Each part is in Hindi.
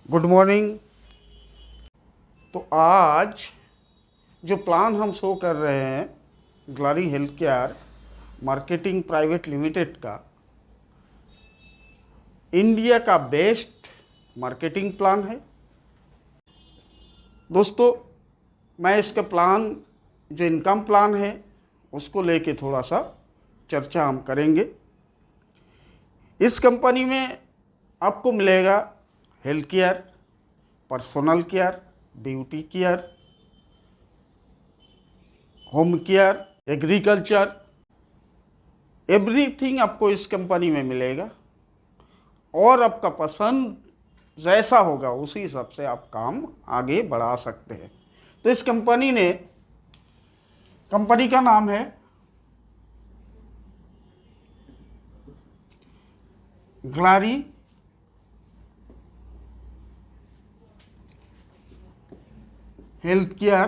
Good morning. तो आज जो प्लान हम शो कर रहे हैं Glary health care marketing private limited का, इंडिया का बेस्ट मार्केटिंग प्लान है। दोस्तों, मैं इसका प्लान जो इनकम प्लान है उसको लेके थोड़ा सा चर्चा हम करेंगे। इस कंपनी में आपको मिलेगा health care, personal care, beauty care, home care, agriculture, everything आपको इस कंपनी में मिलेगा। और आपका पसंद जैसा होगा उसी हिसाब से आप काम आगे बढ़ा सकते हैं। तो इस कंपनी का नाम है Glary health care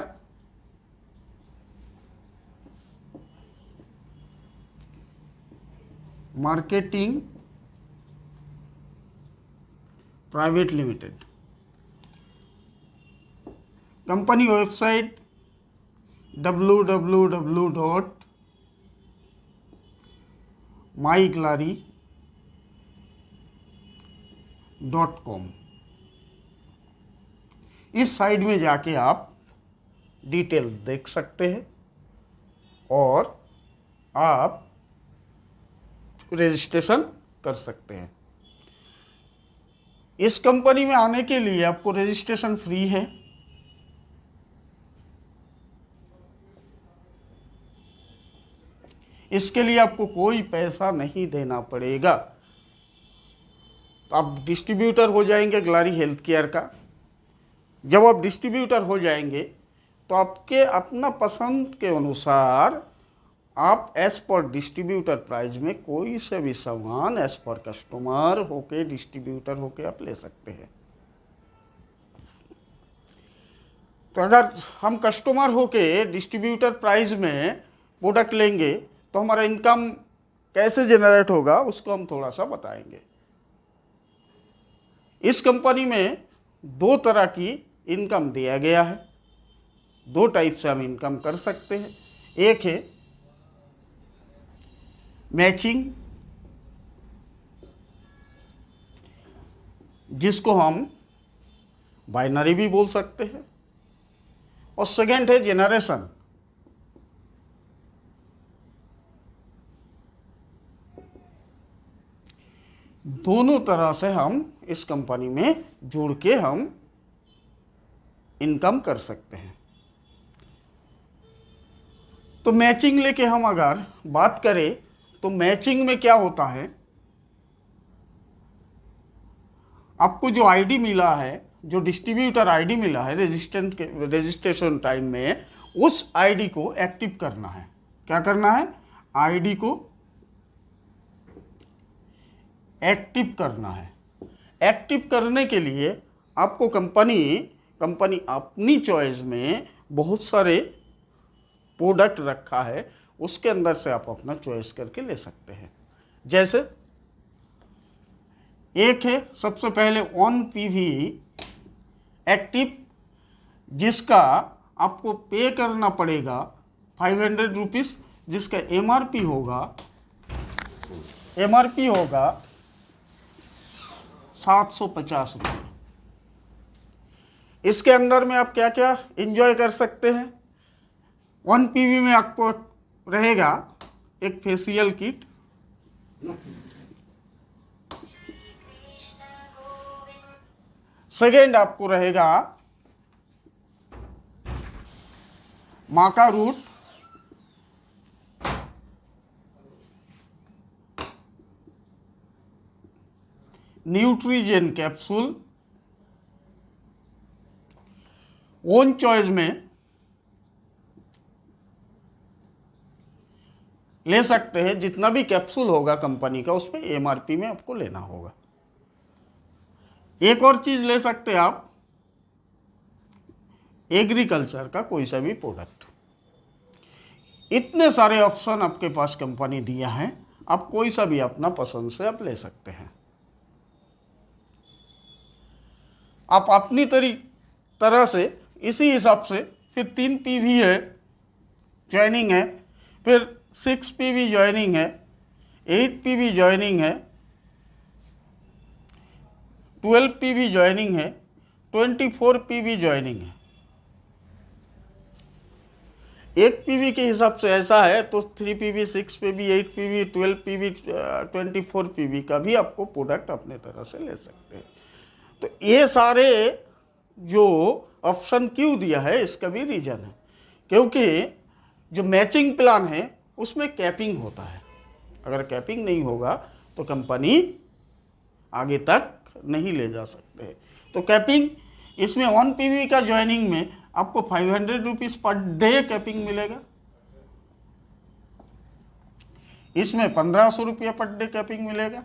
marketing private limited. Company website www.myglary.com। इस साइड में जाके आप डिटेल देख सकते हैं और आप रजिस्ट्रेशन कर सकते हैं। इस कंपनी में आने के लिए आपको रजिस्ट्रेशन फ्री है। इसके लिए आपको कोई पैसा नहीं देना पड़ेगा। तो आप डिस्ट्रीब्यूटर हो जाएंगे ग्लारी हेल्थ केयर का। जब आप डिस्ट्रीब्यूटर हो जाएंगे तो आपके अपना पसंद के अनुसार आप एज पर डिस्ट्रीब्यूटर प्राइस में कोई से भी सामान एज पर कस्टमर होके डिस्ट्रीब्यूटर होके आप ले सकते हैं। तो अगर हम कस्टमर होके डिस्ट्रीब्यूटर प्राइस में प्रोडक्ट लेंगे तो हमारा इनकम कैसे जनरेट होगा उसको हम थोड़ा सा बताएंगे। इस कंपनी में दो तरह की इनकम दिया गया है। दो टाइप से हम इनकम कर सकते हैं। एक है मैचिंग, जिसको हम बाइनरी भी बोल सकते हैं, और सेकेंड है जेनरेशन। दोनों तरह से हम इस कंपनी में जुड़ के हम इनकम कर सकते हैं। तो मैचिंग लेके हम अगर बात करें तो मैचिंग में क्या होता है, आपको जो आईडी मिला है, जो डिस्ट्रीब्यूटर आईडी मिला है रजिस्ट्रेशन टाइम में, उस आईडी को एक्टिव करना है। क्या करना है? आईडी को एक्टिव करना है। एक्टिव करने के लिए आपको कंपनी अपनी चॉइस में बहुत सारे प्रोडक्ट रखा है, उसके अंदर से आप अपना चॉइस करके ले सकते हैं। जैसे एक है सबसे पहले 1 PV एक्टिव, जिसका आपको पे करना पड़ेगा 500 रुपीज़, जिसका MRP होगा 750 रुपये। इसके अंदर में आप क्या क्या एंजॉय कर सकते हैं? 1 PV में आपको रहेगा एक फेशियल किट, सेकेंड आपको रहेगा maca root, Nutrigen capsule. Own choice में ले सकते हैं। जितना भी कैप्सूल होगा कंपनी का उसमें MRP में आपको लेना होगा। एक और चीज ले सकते हैं आप, एग्रीकल्चर का कोई सा भी प्रोडक्ट। इतने सारे ऑप्शन आपके पास कंपनी दिया है, आप कोई सा भी अपना पसंद से आप ले सकते हैं। आप अपनी तरह से इसी हिसाब से फिर 3 पीवी है ज्वाइनिंग है, फिर 6 पीवी ज्वाइनिंग है, 8 पीवी ज्वाइनिंग है, 12 पीवी ज्वाइनिंग है, 24 पीवी ज्वाइनिंग है। 1 पीवी के हिसाब से ऐसा है तो 3 PV, 6 PV, 8 PV, 12 PV, 24 PV का भी आपको प्रोडक्ट अपने तरह से ले सकते हैं। तो ये सारे जो ऑप्शन क्यों दिया है इसका भी रीजन है, क्योंकि जो मैचिंग प्लान है उसमें कैपिंग होता है। अगर कैपिंग नहीं होगा तो कंपनी आगे तक नहीं ले जा सकते। तो कैपिंग इसमें 1 पीवी का ज्वाइनिंग में आपको 500 रुपीज़ पर डे कैपिंग मिलेगा, इसमें 1500 रुपया पर डे कैपिंग मिलेगा।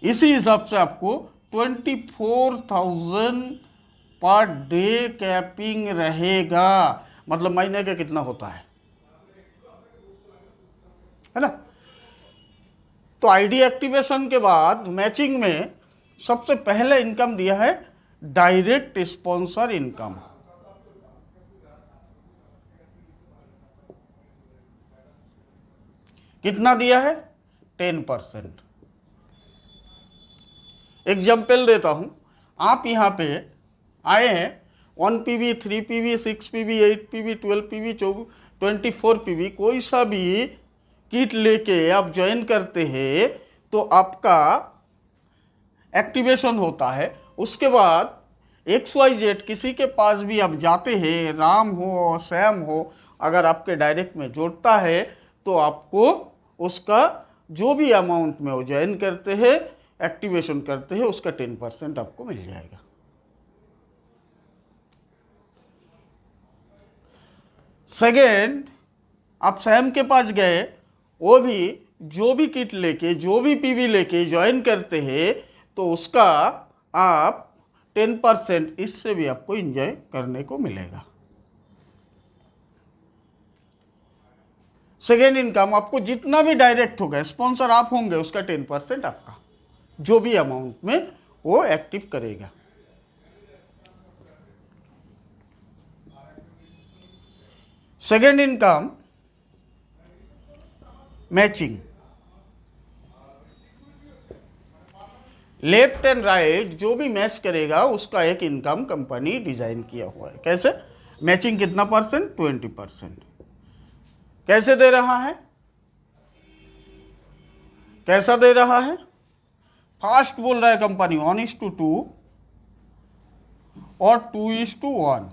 इसी हिसाब से आपको 24,000 पर डे कैपिंग रहेगा। मतलब महीने का कितना होता है ना। तो आईडी एक्टिवेशन के बाद मैचिंग में सबसे पहले इनकम दिया है डायरेक्ट स्पॉन्सर इनकम। कितना दिया है? 10%। एग्जाम्पल देता हूं, आप यहां पे आए हैं 1 PV, 3 PV, 6 PV, 8 PV, 12 PV, 24 PV कोई सा भी किट लेके आप ज्वाइन करते हैं तो आपका एक्टिवेशन होता है। उसके बाद XYZ किसी के पास भी आप जाते हैं, राम हो सैम हो, अगर आपके डायरेक्ट में जोड़ता है तो आपको उसका जो भी अमाउंट में वो ज्वाइन करते हैं, एक्टिवेशन करते हैं, उसका 10% आपको मिल जाएगा। सेकेंड, आप सैम के पास गए, वो भी जो भी किट लेके, जो भी पीवी लेके ज्वाइन करते हैं तो उसका आप 10% इससे भी आपको एंजॉय करने को मिलेगा। सेकेंड इनकम आपको जितना भी डायरेक्ट होगा, स्पॉन्सर आप होंगे, उसका 10% आपका जो भी अमाउंट में वो एक्टिव करेगा। Second income matching. Left and right जो भी मैच करेगा उसका एक इनकम कंपनी डिजाइन किया हुआ है। कैसे? मैचिंग कितना परसेंट? 20%। कैसे दे रहा है? कैसा दे रहा है? फास्ट बोल रहा है कंपनी 1:2 और 2:1,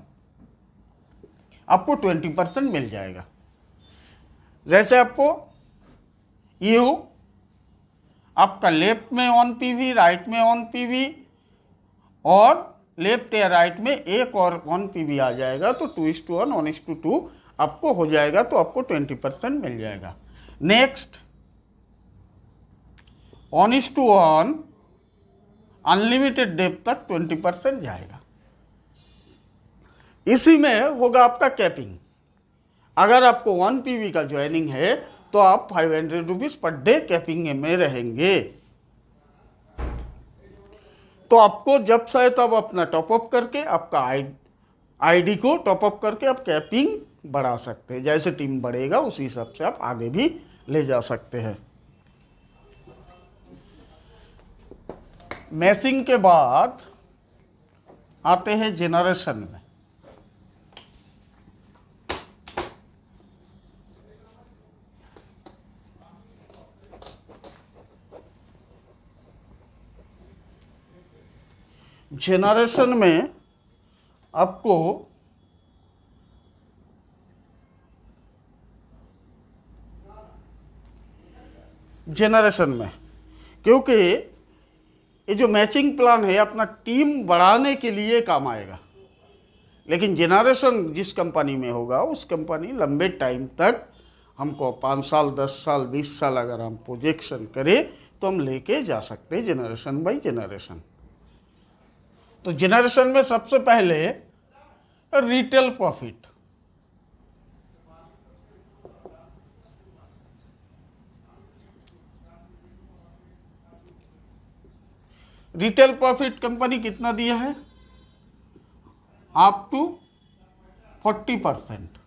आपको 20% मिल जाएगा। जैसे आपको ये हो, आपका लेफ्ट में 1 पीवी, राइट में 1 पीवी और लेफ्ट या राइट में एक और 1 पीवी आ जाएगा तो 2:1, 1:2 आपको हो जाएगा, तो आपको 20% मिल जाएगा। नेक्स्ट 1:1 अनलिमिटेड डेप तक 20% जाएगा। इसी में होगा आपका कैपिंग। अगर आपको 1 पीवी का ज्वाइनिंग है तो आप 500 रुपीज़ पर डे कैपिंग में रहेंगे। तो आपको जब चाहे तब अपना टॉपअप करके, आपका आईडी को टॉपअप करके आप कैपिंग बढ़ा सकते हैं। जैसे टीम बढ़ेगा उसी हिसाब से आप आगे भी ले जा सकते हैं। मैचिंग के बाद आते हैं जेनरेशन में। जेनरेशन में आपको जेनरेशन में क्योंकि ये जो मैचिंग प्लान है अपना टीम बढ़ाने के लिए काम आएगा, लेकिन जेनरेशन जिस कंपनी में होगा उस कंपनी लंबे टाइम तक हमको 5 साल, 10 साल, 20 साल अगर हम प्रोजेक्शन करें तो हम लेके जा सकते हैं जेनरेशन बाई जेनरेशन। तो जेनरेशन में सबसे पहले retail profit. Retail profit company कितना दिया है? Up to 40%।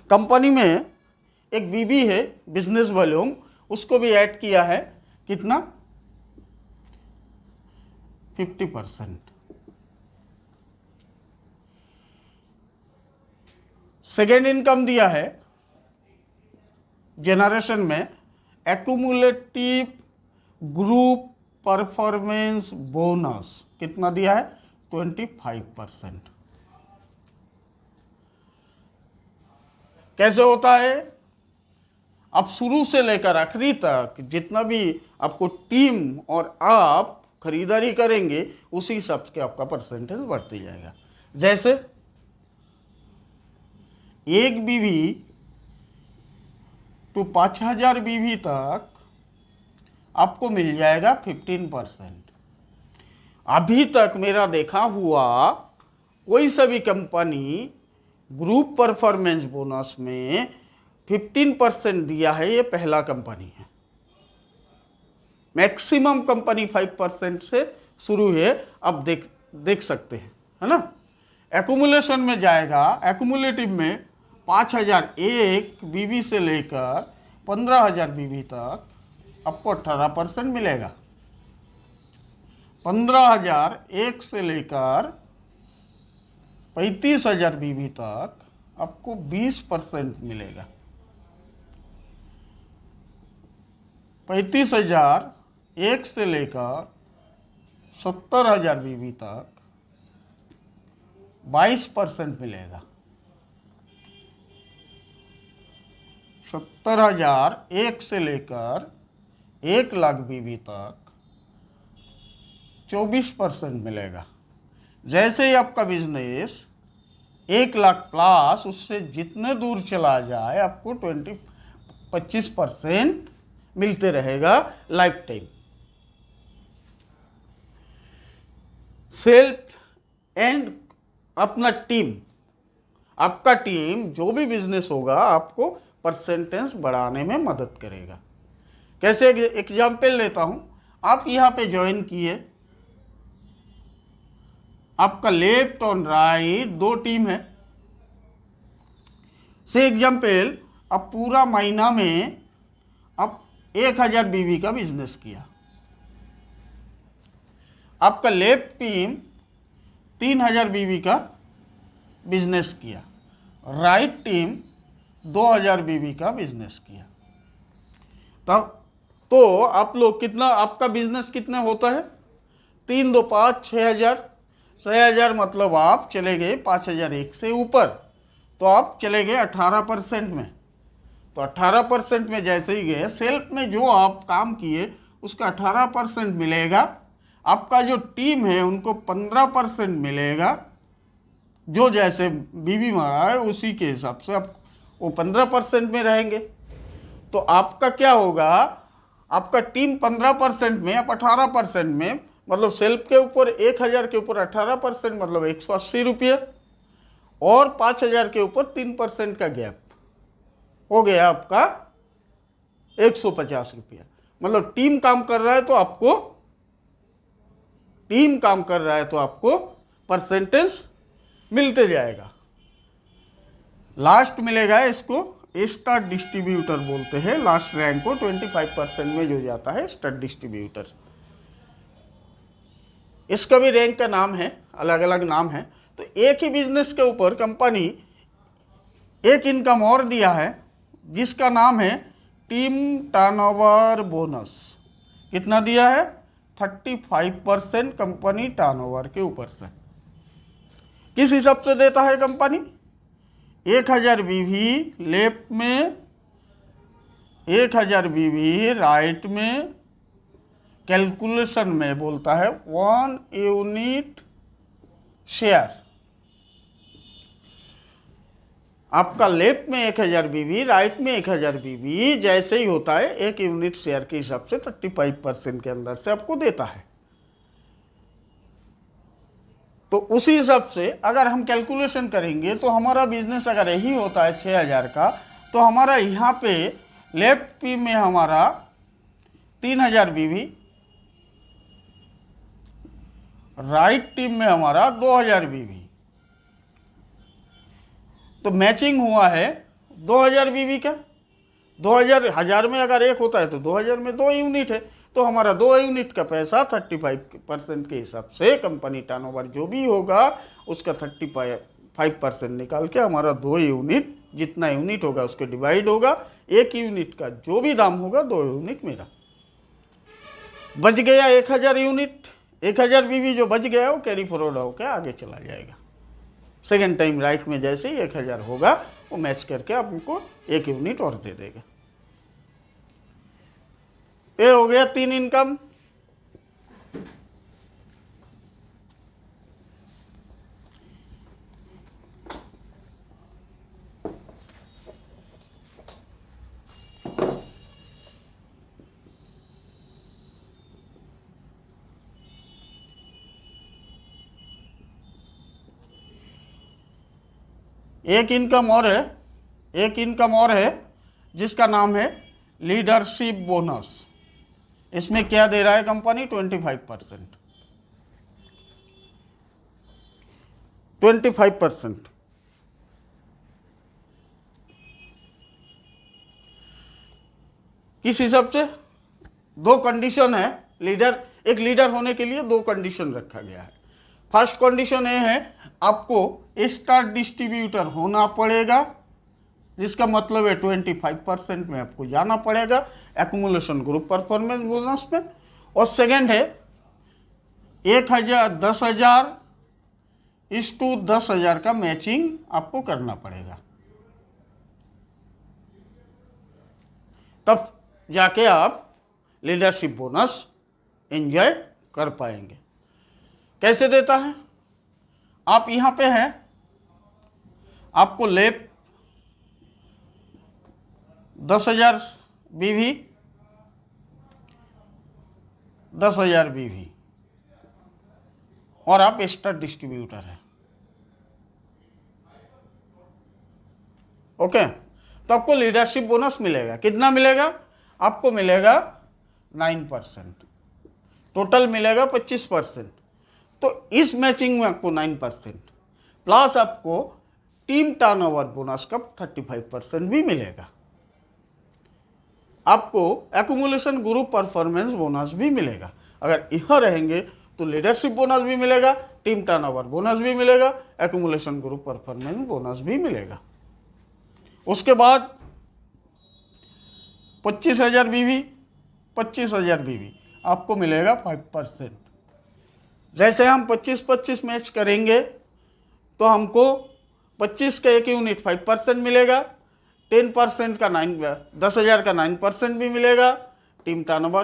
कंपनी में एक बीबी है बिजनेस वॉल्यूम, उसको भी ऐड किया है, कितना? 50%। सेकेंड इनकम दिया है जनरेशन में एक्यूमुलेटिव ग्रुप परफॉर्मेंस बोनस, कितना दिया है? 25%। कैसे होता है? अब शुरू से लेकर आखिरी तक जितना भी आपको टीम और आप खरीदारी करेंगे उसी हिसाब से आपका परसेंटेज बढ़ते जाएगा। जैसे एक बीवी तो 5000 बीवी तक आपको मिल जाएगा 15%। अभी तक मेरा देखा हुआ कोई सा भी कंपनी ग्रुप परफॉर्मेंस बोनस में 15% दिया है, ये पहला कंपनी है। मैक्सिमम कंपनी 5% से शुरू है, अब देख सकते हैं, है ना। एक्यूमुलेशन में जाएगा, एक्यूमुलेटिव में 5001 बीवी से लेकर 15000 बीवी तक आपको 18% मिलेगा। 15001 से लेकर 35000 बीवी तक आपको 20% मिलेगा। 35001 से लेकर 70000 बीवी तक 22% मिलेगा। 70001 से लेकर 1,00,000 बीवी तक 24% मिलेगा। जैसे ही आपका बिजनेस 1,00,000 प्लस उससे जितने दूर चला जाए आपको 25% मिलते रहेगा लाइफ टाइम। सेल्फ एंड अपना टीम, आपका टीम जो भी बिजनेस होगा आपको परसेंटेज बढ़ाने में मदद करेगा। कैसे एग्जाम्पल लेता हूं, आप यहां पे ज्वाइन किए, आपका लेफ्ट और राइट दो टीम है। से एग्जाम्पल, अब पूरा महीना में आप 1000 बीवी का बिजनेस किया, आपका लेफ्ट टीम 3000 बीवी का बिजनेस किया, राइट टीम 2000 बीवी का बिजनेस किया। तब तो आप लोग कितना, आपका बिजनेस कितना होता है? 3 2 5 6000, 6000 मतलब आप चले गए 5001 से ऊपर, तो आप चले गए 18% में। तो 18% में जैसे ही गए, सेल्फ में जो आप काम किए उसका 18% मिलेगा। आपका जो टीम है उनको 15% मिलेगा, जो जैसे बीवी मारा है उसी के हिसाब से आप वो 15% में रहेंगे। तो आपका क्या होगा, आपका टीम 15% में, आप 18% में, मतलब सेल्फ के ऊपर 1000 के ऊपर 18% मतलब 180 रुपये, और 5000 के ऊपर 3% का गैप हो गया आपका 150 रुपया। मतलब टीम काम कर रहा है तो आपको परसेंटेज मिलते जाएगा। लास्ट मिलेगा, इसको स्टार डिस्ट्रीब्यूटर बोलते हैं। लास्ट रैंक को 25% में जो जाता है स्टार डिस्ट्रीब्यूटर। इसका भी रैंक का नाम है, अलग अलग नाम है। तो एक ही बिजनेस के ऊपर कंपनी एक इनकम और दिया है जिसका नाम है टीम टर्नओवर बोनस। कितना दिया है? 35% कंपनी टर्नओवर के ऊपर से। किस हिसाब से देता है कंपनी? 1000 बीवी लेफ्ट में, 1000 बीवी राइट में, कैलकुलेशन में बोलता है 1 यूनिट शेयर। आपका लेफ्ट में 1000 बीवी, राइट में 1000 बीवी, जैसे ही होता है 1 यूनिट शेयर के हिसाब से 35% के अंदर से आपको देता है। तो उसी हिसाब से अगर हम कैलकुलेशन करेंगे तो हमारा बिजनेस अगर यही होता है 6000 का, तो हमारा यहाँ पे लेफ्ट पी में हमारा 3000 बीवी, राइट टीम में हमारा 2000 बीवी, तो मैचिंग हुआ है 2000 बीवी का। 2000 में अगर एक होता है तो 2000 में 2 यूनिट है, तो हमारा 2 यूनिट का पैसा 35% के हिसाब से कंपनी टर्नओवर जो भी होगा उसका 35% निकाल के हमारा 2 यूनिट, जितना यूनिट होगा उसके डिवाइड होगा, 1 यूनिट का जो भी दाम होगा 2 यूनिट मेरा बच गया। 1000 यूनिट, 1000 बीवी जो बच गया वो कैरी फॉरवर्ड होकर आगे चला जाएगा। सेकेंड टाइम राइट में जैसे ही 1000 होगा वो मैच करके आपको 1 यूनिट और दे देगा। ये हो गया 3 इनकम। एक इनकम और है, एक इनकम और है जिसका नाम है लीडरशिप बोनस। इसमें क्या दे रहा है कंपनी? 25%। 25%। किस हिसाब से? 2 कंडीशन है। एक लीडर होने के लिए 2 कंडीशन रखा गया है। फर्स्ट कंडीशन ये है, आपको स्टार डिस्ट्रीब्यूटर होना पड़ेगा, जिसका मतलब है 25% में आपको जाना पड़ेगा एक्यूमुलेशन ग्रुप परफॉर्मेंस बोनस में। और सेकंड है 10,000 इस टू 10,000 का मैचिंग आपको करना पड़ेगा, तब जाके आप लीडरशिप बोनस एंजॉय कर पाएंगे। कैसे देता है? आप यहाँ पे हैं, आपको लेप 10,000 बीवी, 10,000 बीवी, और आप स्टार डिस्ट्रीब्यूटर हैं। ओके, तो आपको लीडरशिप बोनस मिलेगा। कितना मिलेगा? आपको मिलेगा 9%, टोटल मिलेगा 25%। तो इस मैचिंग में आपको 9% प्लस आपको टीम टर्नओवर बोनस का 35% भी मिलेगा। आपको एक्यूमुलेशन ग्रुप परफॉर्मेंस बोनस भी मिलेगा। अगर यहाँ रहेंगे तो लीडरशिप बोनस भी मिलेगा, टीम टर्नओवर बोनस भी मिलेगा, एक्यूमुलेशन ग्रुप परफॉर्मेंस बोनस भी मिलेगा। उसके बाद 25,000 बीवी, 25,000 बीवी आपको मिलेगा 5%। जैसे हम 25-25 मैच करेंगे तो हमको 25 का 1 यूनिट 5% मिलेगा, 10% का 10,000 का 9% भी मिलेगा, टीम टर्नओवर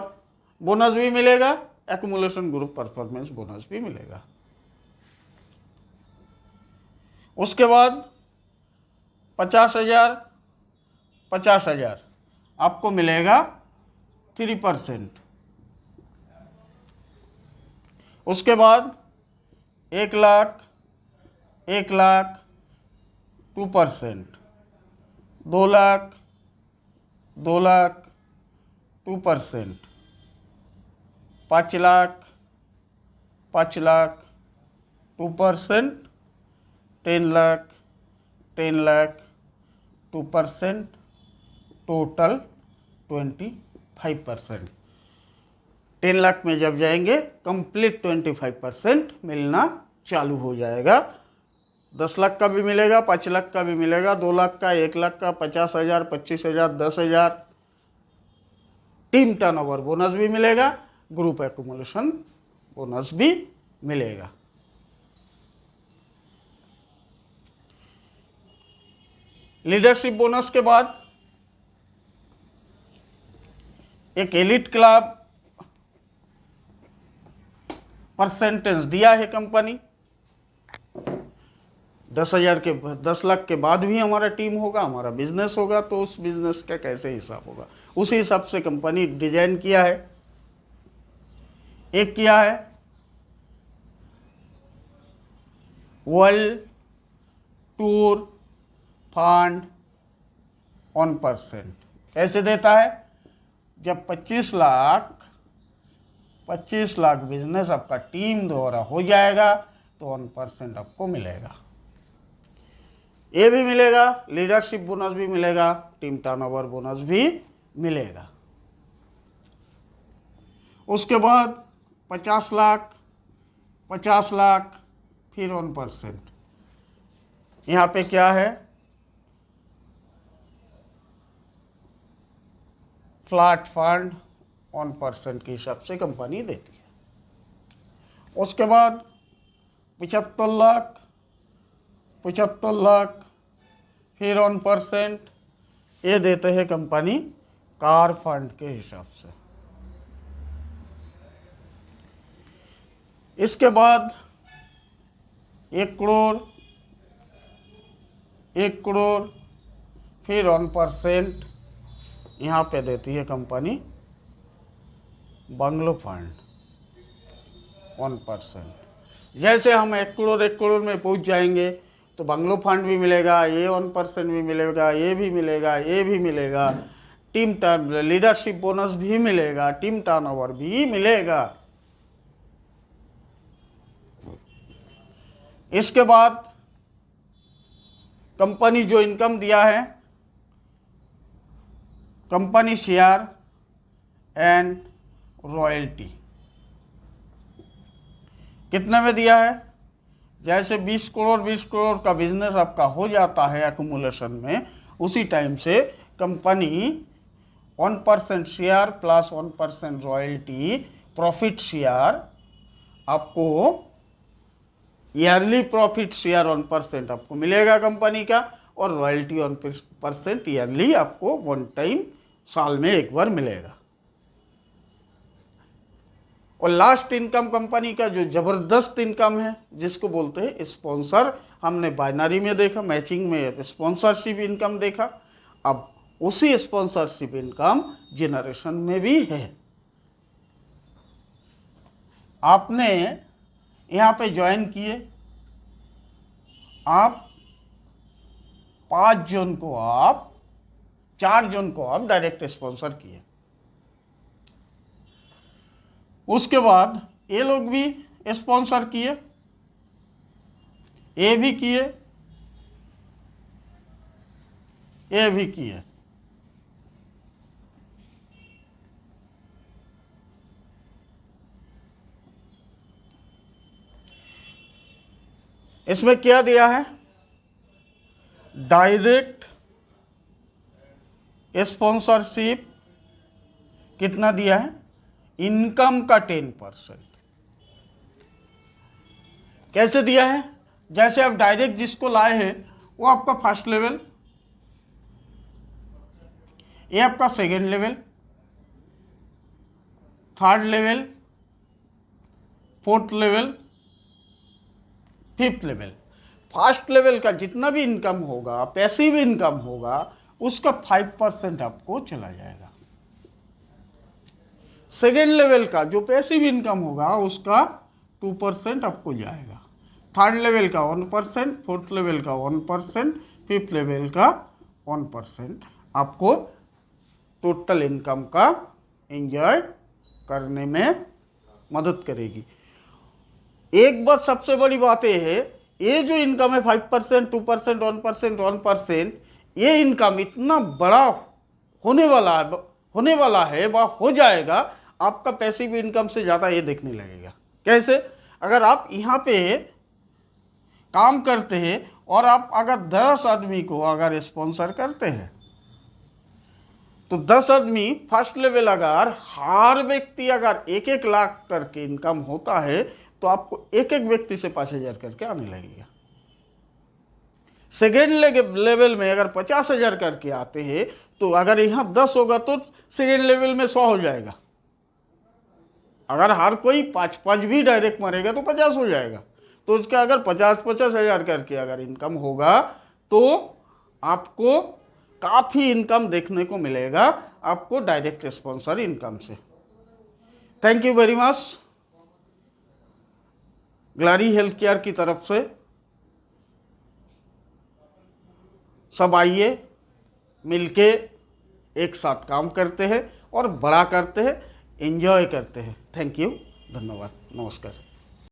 बोनस भी मिलेगा, एक्यूमुलेशन ग्रुप परफॉर्मेंस बोनस भी मिलेगा। उसके बाद 50,000, 50,000 आपको मिलेगा 3%। उसके बाद 1 लाख, 1 लाख 2%, 2 लाख, 2 लाख 2%, 5 लाख, 5 लाख 2%, 10 लाख, 10 लाख 2%, टोटल 25%। 10 लाख में जब जाएंगे कंप्लीट 25% मिलना चालू हो जाएगा। 10 लाख का भी मिलेगा, 5 लाख का भी मिलेगा, 2 लाख का, 1 लाख का, 50,000, 25,000, 10,000। टीम टर्नओवर बोनस भी मिलेगा, ग्रुप एक्यूमुलेशन बोनस भी मिलेगा। लीडरशिप बोनस के बाद एक एलिट क्लब परसेंटेज दिया है कंपनी। 10 लाख के बाद भी हमारा टीम होगा, हमारा बिजनेस होगा, तो उस बिजनेस का कैसे हिसाब होगा उसी हिसाब से कंपनी डिजाइन किया है। एक किया है वर्ल्ड टूर फंड 1%। कैसे देता है? जब 25 लाख 25 लाख बिजनेस आपका टीम द्वारा हो जाएगा तो 1% आपको मिलेगा। ये भी मिलेगा, लीडरशिप बोनस भी मिलेगा, टीम टर्नओवर बोनस भी मिलेगा। उसके बाद 50 लाख, 50 लाख, फिर 1%। यहाँ पे क्या है, फ्लैट फंड 1% के हिसाब से कंपनी देती है। उसके बाद 75 लाख, 75 लाख, फिर 1%, ये देते हैं कंपनी कार फंड के हिसाब से। इसके बाद 1 करोड़, 1 करोड़, फिर 1% यहाँ पे देती है कंपनी बंगलो फंड 1%। जैसे हम 1 करोड़ 1 करोड़ में पहुँच जाएंगे तो बंगलो फंड भी मिलेगा, ये 1% भी मिलेगा, ये भी मिलेगा, ये भी मिलेगा, टीम टर्न लीडरशिप बोनस भी मिलेगा, टीम टर्नओवर भी मिलेगा। इसके बाद कंपनी जो इनकम दिया है, कंपनी शेयर एंड रॉयल्टी कितने में दिया है। जैसे 20 करोड़ 20 करोड़ का बिजनेस आपका हो जाता है एक्यूमुलेशन में, उसी टाइम से company 1% share plus 1% royalty profit share आपको ईयरली प्रॉफिट शेयर 1% आपको मिलेगा कंपनी का, और रॉयल्टी 1% ईयरली आपको वन टाइम साल में एक बार मिलेगा। और लास्ट इनकम कंपनी का जो ज़बरदस्त इनकम है जिसको बोलते हैं स्पॉन्सर, हमने बाइनरी में देखा, मैचिंग में स्पॉन्सरशिप इनकम देखा, अब उसी स्पॉन्सरशिप इनकम जनरेशन में भी है। आपने यहाँ पे ज्वाइन किए, आप 5 जन को आप 4 जन को आप डायरेक्ट स्पॉन्सर किए। उसके बाद ये लोग भी स्पॉन्सर किए, ये भी किए, ये भी किए। इसमें क्या दिया है, डायरेक्ट स्पॉन्सरशिप कितना दिया है, इनकम का 10%। कैसे दिया है, जैसे आप डायरेक्ट जिसको लाए हैं वो आपका फर्स्ट लेवल, ये आपका second level, third level, fourth level, fifth level. First level का जितना भी इनकम होगा, पैसिव इनकम होगा, उसका 5% आपको चला जाएगा। सेकेंड लेवल का जो पैसिव इनकम होगा उसका 2% आपको जाएगा। थर्ड लेवल का 1%, फोर्थ लेवल का 1%, फिफ्थ लेवल का 1% आपको टोटल इनकम का एंजॉय करने में मदद करेगी। एक बात सबसे बड़ी बात यह है, ये जो इनकम है 5%, 2%, 1%, 1%, ये इनकम इतना बड़ा होने वाला है वह हो जाएगा, आपका पैसिव इनकम से ज़्यादा ये देखने लगेगा। कैसे, अगर आप यहाँ पे काम करते हैं और आप अगर 10 आदमी को अगर स्पॉन्सर करते हैं तो 10 आदमी फर्स्ट लेवल, अगर हर व्यक्ति अगर 1-1 लाख करके इनकम होता है तो आपको एक व्यक्ति से 5,000 करके आने लगेगा। सेकेंड लेवल में अगर 50,000 करके आते हैं तो अगर यहाँ 10 होगा तो सेकेंड लेवल में 100 हो जाएगा। अगर हर कोई 5-5 भी डायरेक्ट मारेगा तो 50 हो जाएगा। तो उसका अगर 50,000 करके अगर इनकम होगा तो आपको काफ़ी इनकम देखने को मिलेगा आपको डायरेक्ट स्पॉन्सर इनकम से। Thank you very much. Glary health care की तरफ से सब आइए, मिलके एक साथ काम करते हैं और बड़ा करते हैं। एंजॉय करते हैं। थैंक यू, धन्यवाद, नमस्कार।